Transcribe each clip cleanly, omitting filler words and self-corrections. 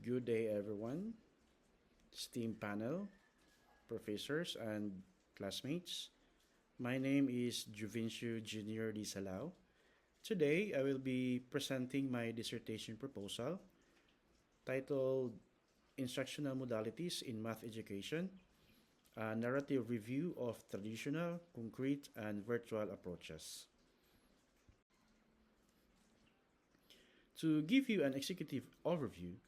Good day, everyone, STEAM panel, professors, and classmates. My name is Juvincio Junior Di Salao. Today, I will be presenting my dissertation proposal titled Instructional Modalities in Math Education, a narrative review of traditional, concrete, and virtual approaches. To give you an executive overview,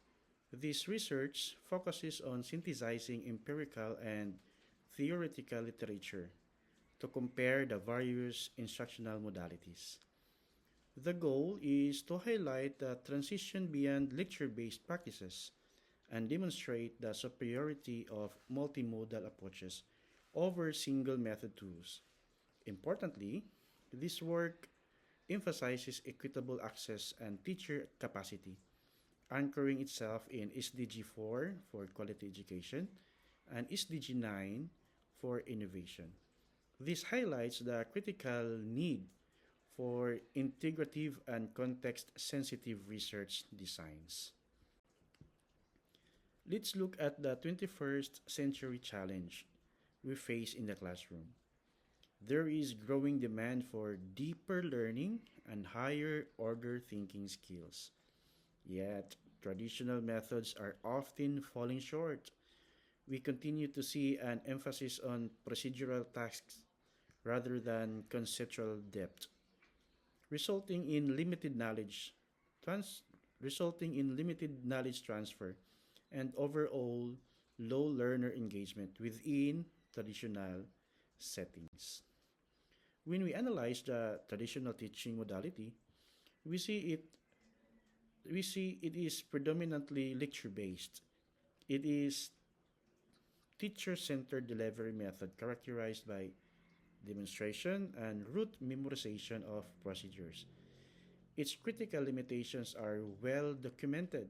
this research focuses on synthesizing empirical and theoretical literature to compare the various instructional modalities. The goal is to highlight the transition beyond lecture based practices and demonstrate the superiority of multimodal approaches over single method tools. Importantly, this work emphasizes equitable access and teacher capacity, anchoring itself in SDG 4 for quality education and SDG 9 for innovation. This highlights the critical need for integrative and context sensitive research designs. Let's look at the 21st century challenge we face in the classroom. There is growing demand for deeper learning and higher order thinking skills. Yet, traditional methods are often falling short. We continue to see an emphasis on procedural tasks rather than conceptual depth, resulting in limited knowledge trans- resulting in limited knowledge transfer and overall low learner engagement within traditional settings. When we analyze the traditional teaching modality, we see it we see it is predominantly lecture based. It is teacher centered delivery method characterized by demonstration and rote memorization of procedures. Its critical limitations are well documented.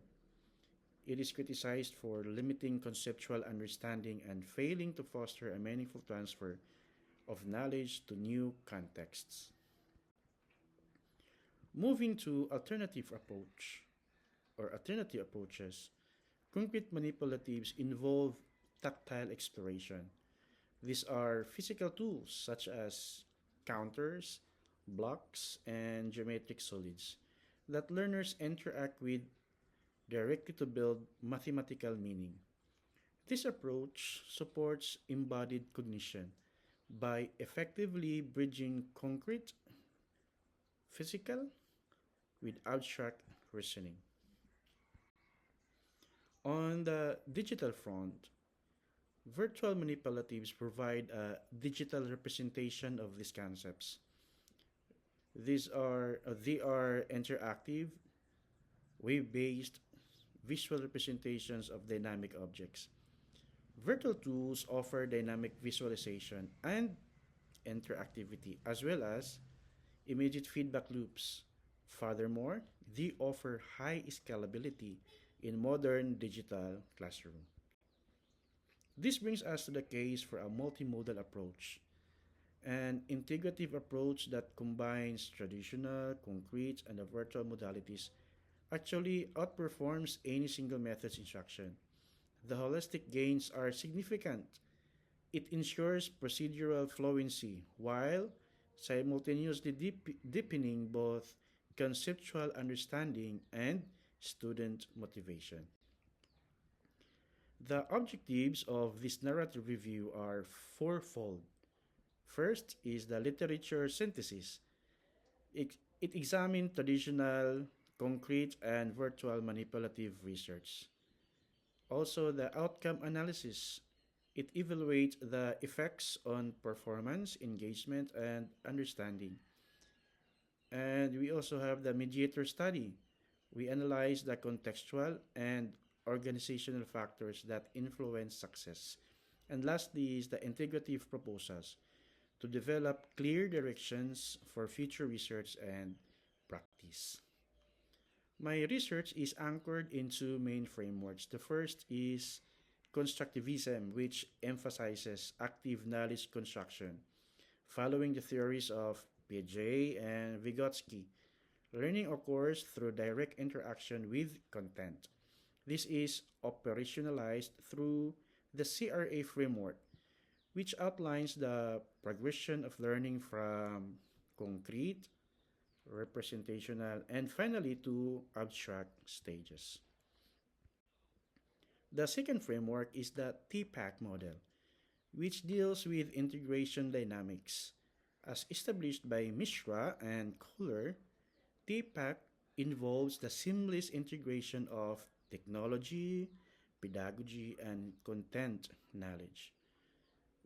It is criticized for limiting conceptual understanding and failing to foster a meaningful transfer of knowledge to new contexts. Moving to alternative approaches, concrete manipulatives involve tactile exploration. These are physical tools such as counters, blocks, and geometric solids that learners interact with directly to build mathematical meaning. This approach supports embodied cognition by effectively bridging concrete, physical, with abstract reasoning. On the digital front, virtual manipulatives provide a digital representation of these concepts. They are interactive, wave-based visual representations of dynamic objects. Virtual tools offer dynamic visualization and interactivity as well as immediate feedback loops. Furthermore, they offer high scalability in modern digital classroom. This brings us to the case for a multimodal approach, an integrative approach that combines traditional, concrete, and the virtual modalities actually outperforms any single method's instruction. The holistic gains are significant. It ensures procedural fluency while simultaneously deepening both conceptual understanding and student motivation. The objectives of this narrative review are fourfold. First is the literature synthesis. It examines traditional, concrete, and virtual manipulative research. Also, the outcome analysis. It evaluates the effects on performance, engagement, and understanding. And we also have the mediator study. We analyze the contextual and organizational factors that influence success. And lastly is the integrative proposals to develop clear directions for future research and practice. My research is anchored in two main frameworks. The first is constructivism, which emphasizes active knowledge construction, following the theories of Piaget and Vygotsky. Learning occurs through direct interaction with content. This is operationalized through the CRA framework, which outlines the progression of learning from concrete, representational, and finally to abstract stages. The second framework is the TPAC model, which deals with integration dynamics. As established by Mishra and Kohler, TPAC involves the seamless integration of technology, pedagogy, and content knowledge.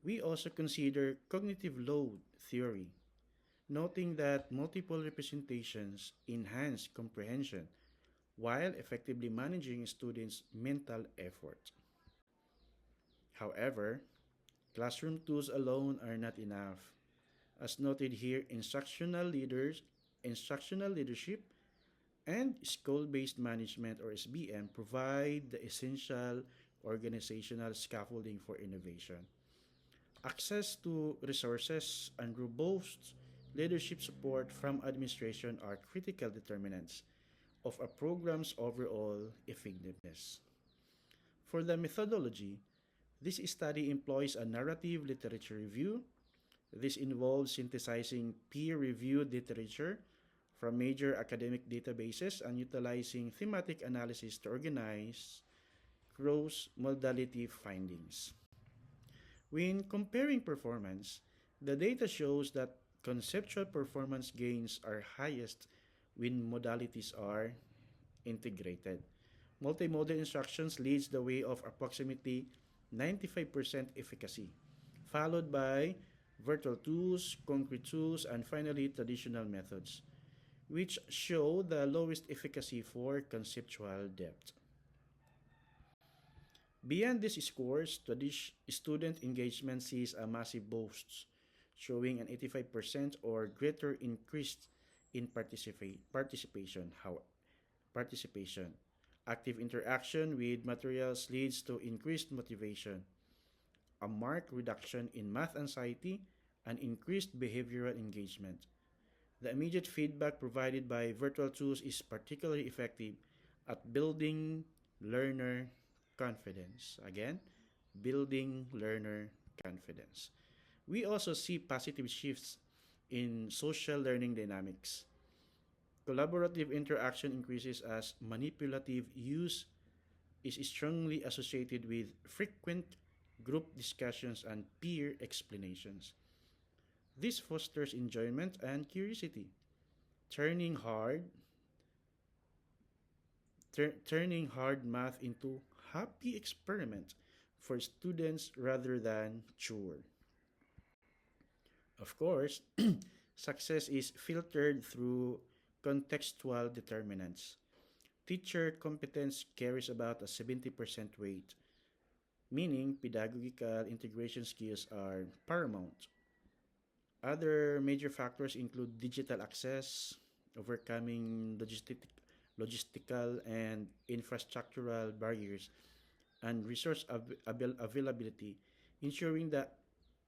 We also consider cognitive load theory, noting that multiple representations enhance comprehension while effectively managing students' mental effort. However, classroom tools alone are not enough. As noted here, instructional leadership, and school-based management or SBM provide the essential organizational scaffolding for innovation. Access to resources and robust leadership support from administration are critical determinants of a program's overall effectiveness. For the methodology, this study employs a narrative literature review. This involves synthesizing peer-reviewed literature from major academic databases and utilizing thematic analysis to organize cross-modality findings. When comparing performance, the data shows that conceptual performance gains are highest when modalities are integrated. Multimodal instructions leads the way of approximately 95% efficacy, followed by virtual tools, concrete tools, and finally traditional methods, which show the lowest efficacy for conceptual depth. Beyond these scores, student engagement sees a massive boost, showing an 85% or greater increase in participation. Participation. Active interaction with materials leads to increased motivation, a marked reduction in math anxiety, and increased behavioral engagement. The immediate feedback provided by virtual tools is particularly effective at building learner confidence. Again, building learner confidence. We also see positive shifts in social learning dynamics. Collaborative interaction increases as manipulative use is strongly associated with frequent group discussions and peer explanations. This fosters enjoyment and curiosity, turning hard turning hard math into happy experiment for students rather than chore. Of course, success is filtered through contextual determinants. Teacher competence carries about a 70% weight, meaning pedagogical integration skills are paramount. Other major factors include digital access, overcoming logistical and infrastructural barriers, and resource availability, ensuring the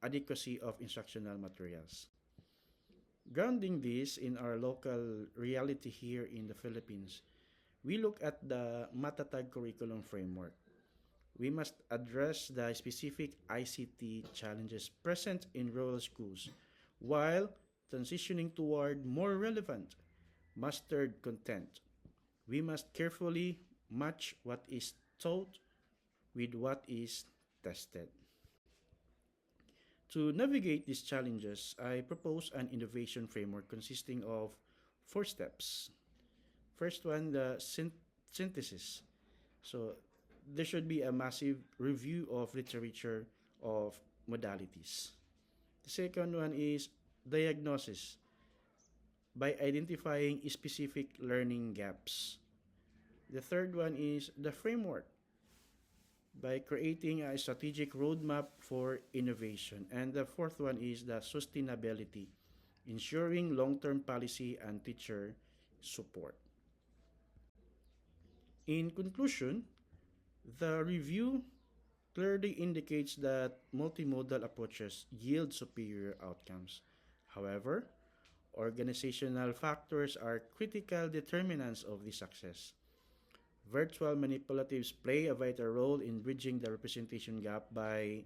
adequacy of instructional materials. Grounding this in our local reality here in the Philippines, we look at the Matatag curriculum framework. We must address the specific ICT challenges present in rural schools while transitioning toward more relevant, mastered content. We must carefully match what is taught with what is tested. To navigate these challenges, I propose an innovation framework consisting of four steps. First one, the synthesis. So there should be a massive review of literature of modalities. The second one is diagnosis by identifying specific learning gaps. The third one is the framework by creating a strategic roadmap for innovation. And the fourth one is the sustainability, ensuring long-term policy and teacher support. In conclusion, the review clearly indicates that multimodal approaches yield superior outcomes. However, organizational factors are critical determinants of this success. Virtual manipulatives play a vital role in bridging the representation gap by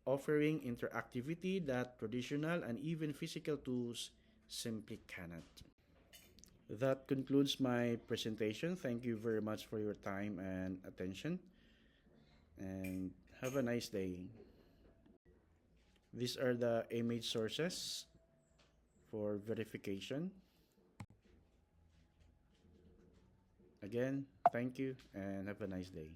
offering interactivity that traditional and even physical tools simply cannot. That concludes my presentation. Thank you very much for your time and attention, and have a nice day. These are the image sources for verification. Again, thank you and have a nice day.